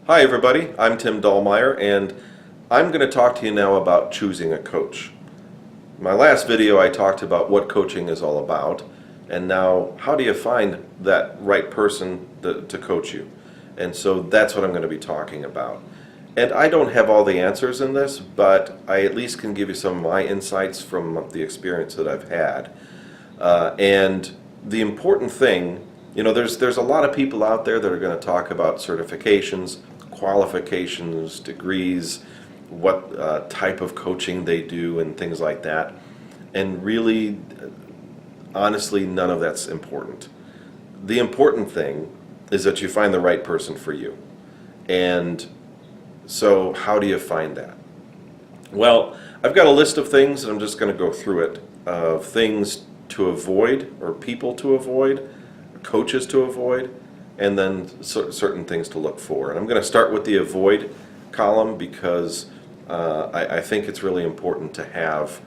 Hi everybody, I'm Tim Dahlmeyer and I'm going to talk to you now about choosing a coach. In my last video I talked about what coaching is all about, and now how do you find that right person to coach you? And so that's what I'm going to be talking about. And I don't have all the answers in this, but I at least can give you some of my insights from the experience that I've had. And the important thing, there's a lot of people out there that are going to talk about certifications, qualifications, degrees, what type of coaching they do, and things like that. And really, honestly, none of that's important. The important thing is that you find the right person for you. And so, how do you find that? Well, I've got a list of things, and I'm just going to go through it, of things to avoid, or people to avoid, coaches to avoid, and then certain things to look for. And I'm going to start with the avoid column because I think it's really important to have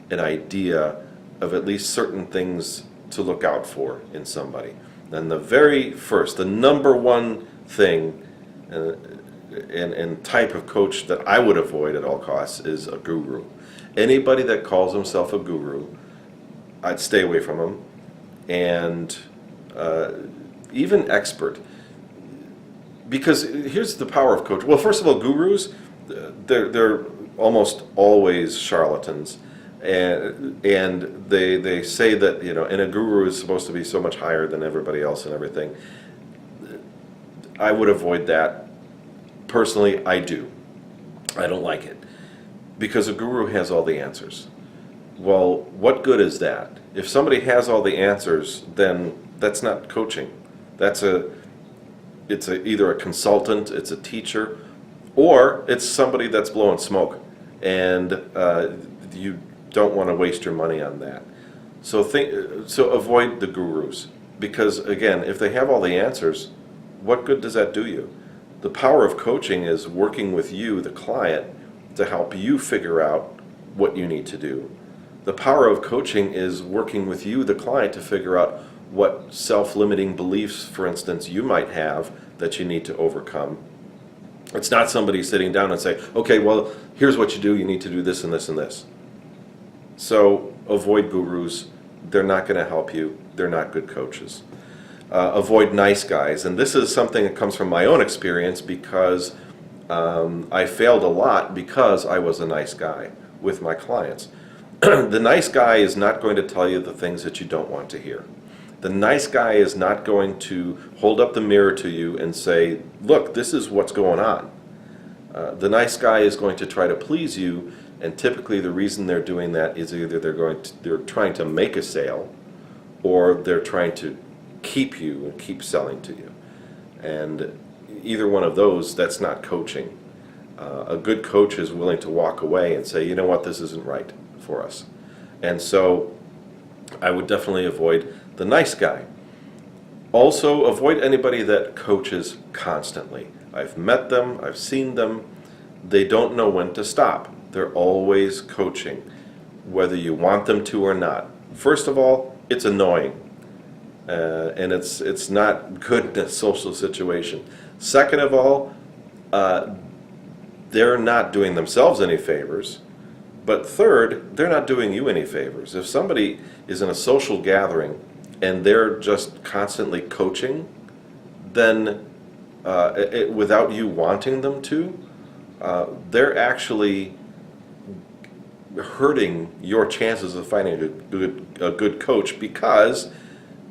an idea of at least certain things to look out for in somebody. Then the very first, the number one thing and type of coach that I would avoid at all costs is a guru. Anybody that calls himself a guru, I'd stay away from him. And even expert, because here's the power of coach. Well, first of all, gurus, they're almost always charlatans, and they say that and a guru is supposed to be so much higher than everybody else and everything. I would avoid that. Personally, I do. I don't like it because a guru has all the answers. Well, what good is that? If somebody has all the answers, then that's not coaching. It's either a consultant, it's a teacher, or it's somebody that's blowing smoke, and you don't want to waste your money on that. So avoid the gurus, because again, if they have all the answers, what good does that do you? The power of coaching is working with you, the client, to help you figure out what you need to do. The power of coaching is working with you, the client, to figure out what self-limiting beliefs, for instance, you might have that you need to overcome. It's not somebody sitting down and saying, okay, well, here's what you do. You need to do this and this and this. So avoid gurus. They're not going to help you. They're not good coaches. Avoid nice guys. And this is something that comes from my own experience because I failed a lot because I was a nice guy with my clients. The nice guy is not going to tell you the things that you don't want to hear. The nice guy is not going to hold up the mirror to you and say, look, this is what's going on. The nice guy is going to try to please you, and typically the reason they're doing that is either they're trying to make a sale, or they're trying to keep you and keep selling to you. And either one of those, that's not coaching. A good coach is willing to walk away and say, you know what, this isn't right for us. And so I would definitely avoid the nice guy. Also, avoid anybody that coaches constantly. I've met them, I've seen them. They don't know when to stop. They're always coaching, whether you want them to or not. First of all, it's annoying, and it's not good in a social situation. Second of all, they're not doing themselves any favors. But third, they're not doing you any favors. If somebody is in a social gathering and they're just constantly coaching, then without you wanting them to, they're actually hurting your chances of finding a good coach, because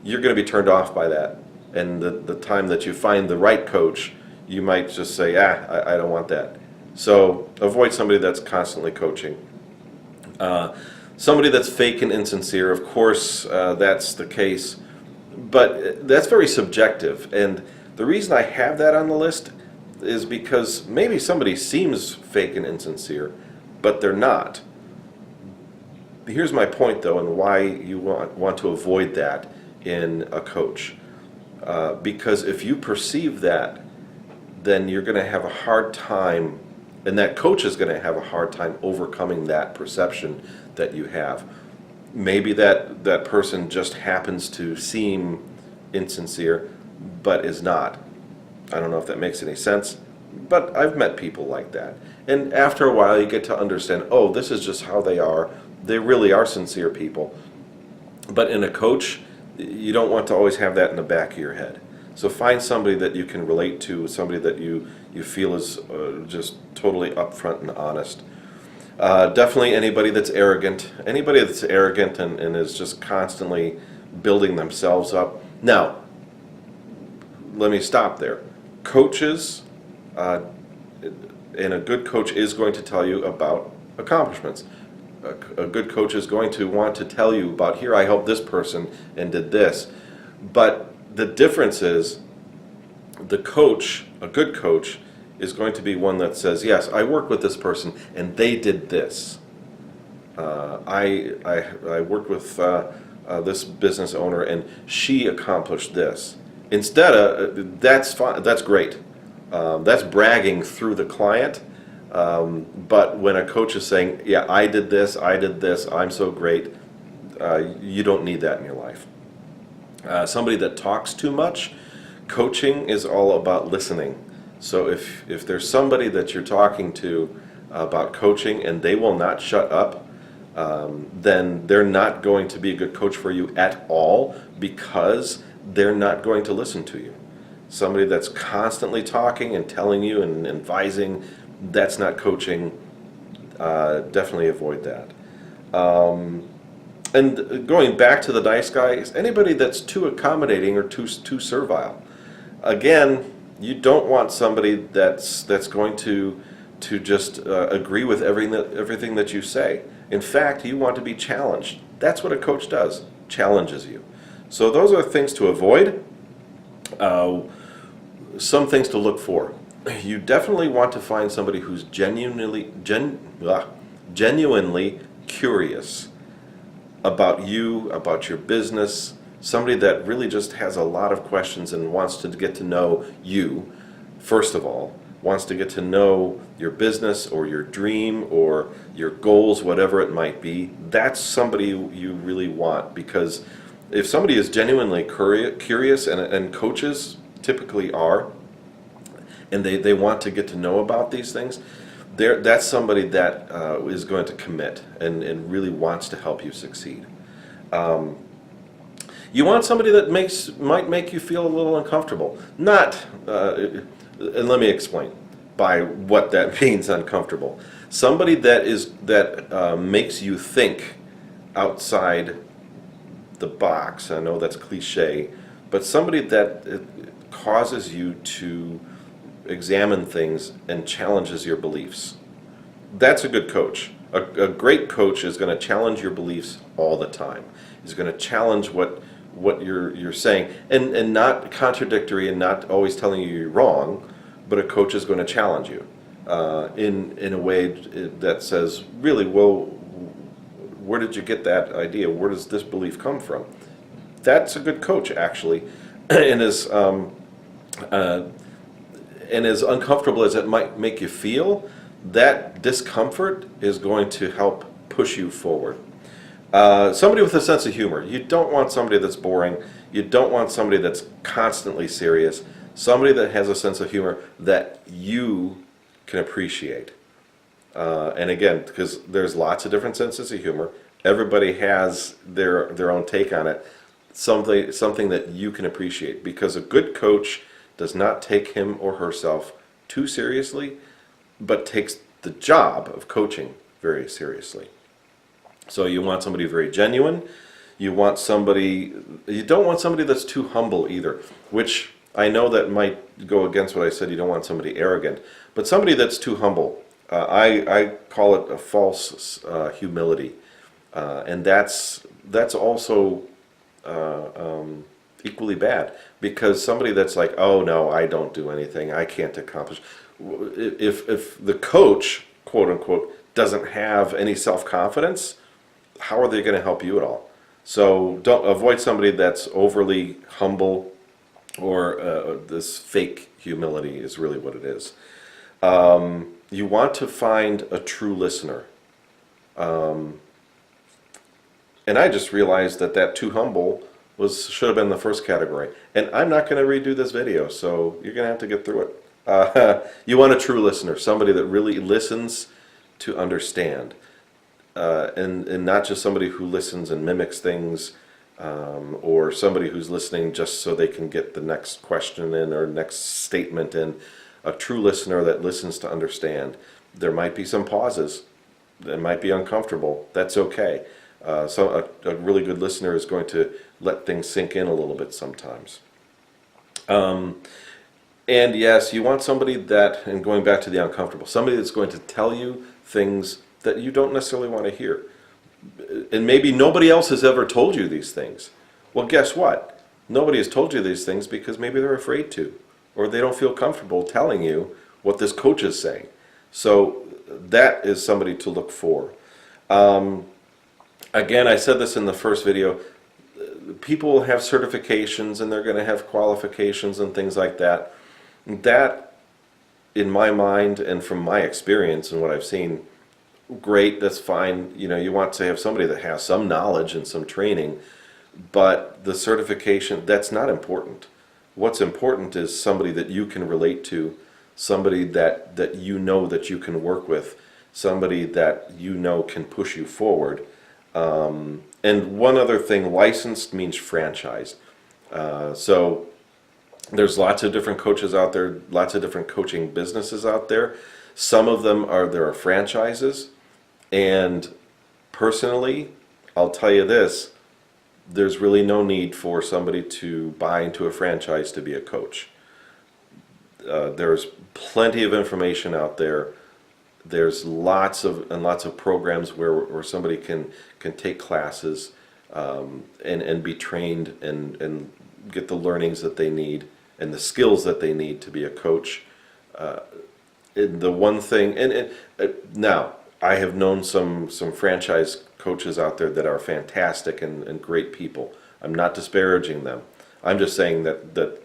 you're going to be turned off by that. And the time that you find the right coach, you might just say, I don't want that. So avoid somebody that's constantly coaching. Somebody that's fake and insincere, of course, that's the case, but that's very subjective. And the reason I have that on the list is because maybe somebody seems fake and insincere, but they're not. Here's my point, though, and why you want to avoid that in a coach. Because if you perceive that, then you're going to have a hard time, and that coach is going to have a hard time overcoming that perception that you have. Maybe that person just happens to seem insincere, but is not. I don't know if that makes any sense. But I've met people like that. And after a while, you get to understand, oh, this is just how they are. They really are sincere people. But in a coach, you don't want to always have that in the back of your head. So find somebody that you can relate to, somebody that you feel is just totally upfront and honest. Definitely anybody that's arrogant. Anybody that's arrogant and is just constantly building themselves up. Now, let me stop there. Coaches, and a good coach is going to tell you about accomplishments. A good coach is going to want to tell you about, here, I helped this person and did this. But the difference is, the coach, a good coach, is going to be one that says, yes, I worked with this person and they did this. I worked with this business owner and she accomplished this. Instead of, that's fine, that's great. That's bragging through the client. But when a coach is saying, yeah, I did this, I'm so great, you don't need that in your life. Somebody that talks too much, coaching is all about listening. So if there's somebody that you're talking to about coaching and they will not shut up, then they're not going to be a good coach for you at all, because they're not going to listen to you. Somebody that's constantly talking and telling you and advising, that's not coaching. Definitely avoid that. And going back to the nice guy, is anybody that's too accommodating or too servile. Again, you don't want somebody that's going to just agree with everything that you say. In fact, you want to be challenged. That's what a coach does, challenges you. So those are things to avoid. Some things to look for. You definitely want to find somebody who's genuinely curious about you, about your business, somebody that really just has a lot of questions and wants to get to know you, first of all, wants to get to know your business or your dream or your goals, whatever it might be. That's somebody you really want, because if somebody is genuinely curious, and coaches typically are, and they want to get to know about these things, that's somebody that is going to commit and really wants to help you succeed. You want somebody that might make you feel a little uncomfortable. Not, and let me explain by what that means, uncomfortable. Somebody that makes you think outside the box. I know that's cliche, but somebody that causes you to examine things and challenges your beliefs. That's a good coach. A great coach is going to challenge your beliefs all the time. He's going to challenge what you're saying, and not contradictory and not always telling you you're wrong, but a coach is going to challenge you in a way that says, really, well, where did you get that idea? Where does this belief come from? That's a good coach, actually, and as uncomfortable as it might make you feel, that discomfort is going to help push you forward. Somebody with a sense of humor. You don't want somebody that's boring. You don't want somebody that's constantly serious. Somebody that has a sense of humor that you can appreciate. And again, because there's lots of different senses of humor, everybody has their own take on it. Something that you can appreciate, because a good coach does not take him or herself too seriously, but takes the job of coaching very seriously. So you want somebody very genuine. You don't want somebody that's too humble either, which I know that might go against what I said. You don't want somebody arrogant, but somebody that's too humble. I call it a false humility, and that's also equally bad, because somebody that's like, oh no, I don't do anything, I can't accomplish. If the coach, quote unquote, doesn't have any self-confidence, how are they going to help you at all? So don't avoid somebody that's overly humble, or this fake humility is really what it is. You want to find a true listener. And I just realized that too humble should have been the first category. And I'm not going to redo this video, so you're going to have to get through it. You want a true listener, somebody that really listens to understand, and not just somebody who listens and mimics things, or somebody who's listening just so they can get the next question in or next statement in. A true listener that listens to understand. There might be some pauses. It might be uncomfortable. That's okay. A really good listener is going to let things sink in a little bit sometimes. And yes, you want somebody that, and going back to the uncomfortable, somebody that's going to tell you things that you don't necessarily want to hear. And maybe nobody else has ever told you these things. Well, guess what? Nobody has told you these things because maybe they're afraid to, or they don't feel comfortable telling you what this coach is saying. So that is somebody to look for. Again, I said this in the first video, people have certifications and they're going to have qualifications and things like that. That, in my mind and from my experience and what I've seen, great, that's fine. You know, you want to have somebody that has some knowledge and some training, but the certification, that's not important. What's important is somebody that you can relate to, somebody that you know that you can work with, somebody that you know can push you forward. And one other thing, licensed means franchised. So there's lots of different coaches out there, lots of different coaching businesses out there. Some of them there are franchises, and personally, I'll tell you this, there's really no need for somebody to buy into a franchise to be a coach. There's plenty of information out there. There's lots of programs where somebody can take classes, and be trained and get the learnings that they need and the skills that they need to be a coach. The one thing, now I have known some franchise coaches out there that are fantastic and great people. I'm not disparaging them. I'm just saying that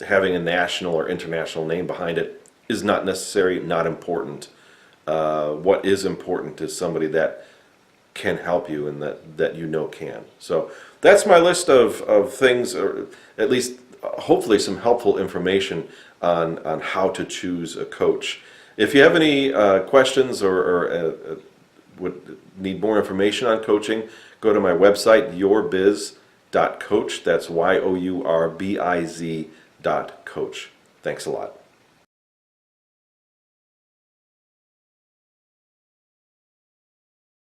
having a national or international name behind it is not necessary, not important. What is important is somebody that can help you and that you know can. So that's my list of things, or at least hopefully some helpful information on how to choose a coach. If you have any questions or would need more information on coaching, go to my website, yourbiz.coach. That's YOURBIZ.coach. Thanks a lot.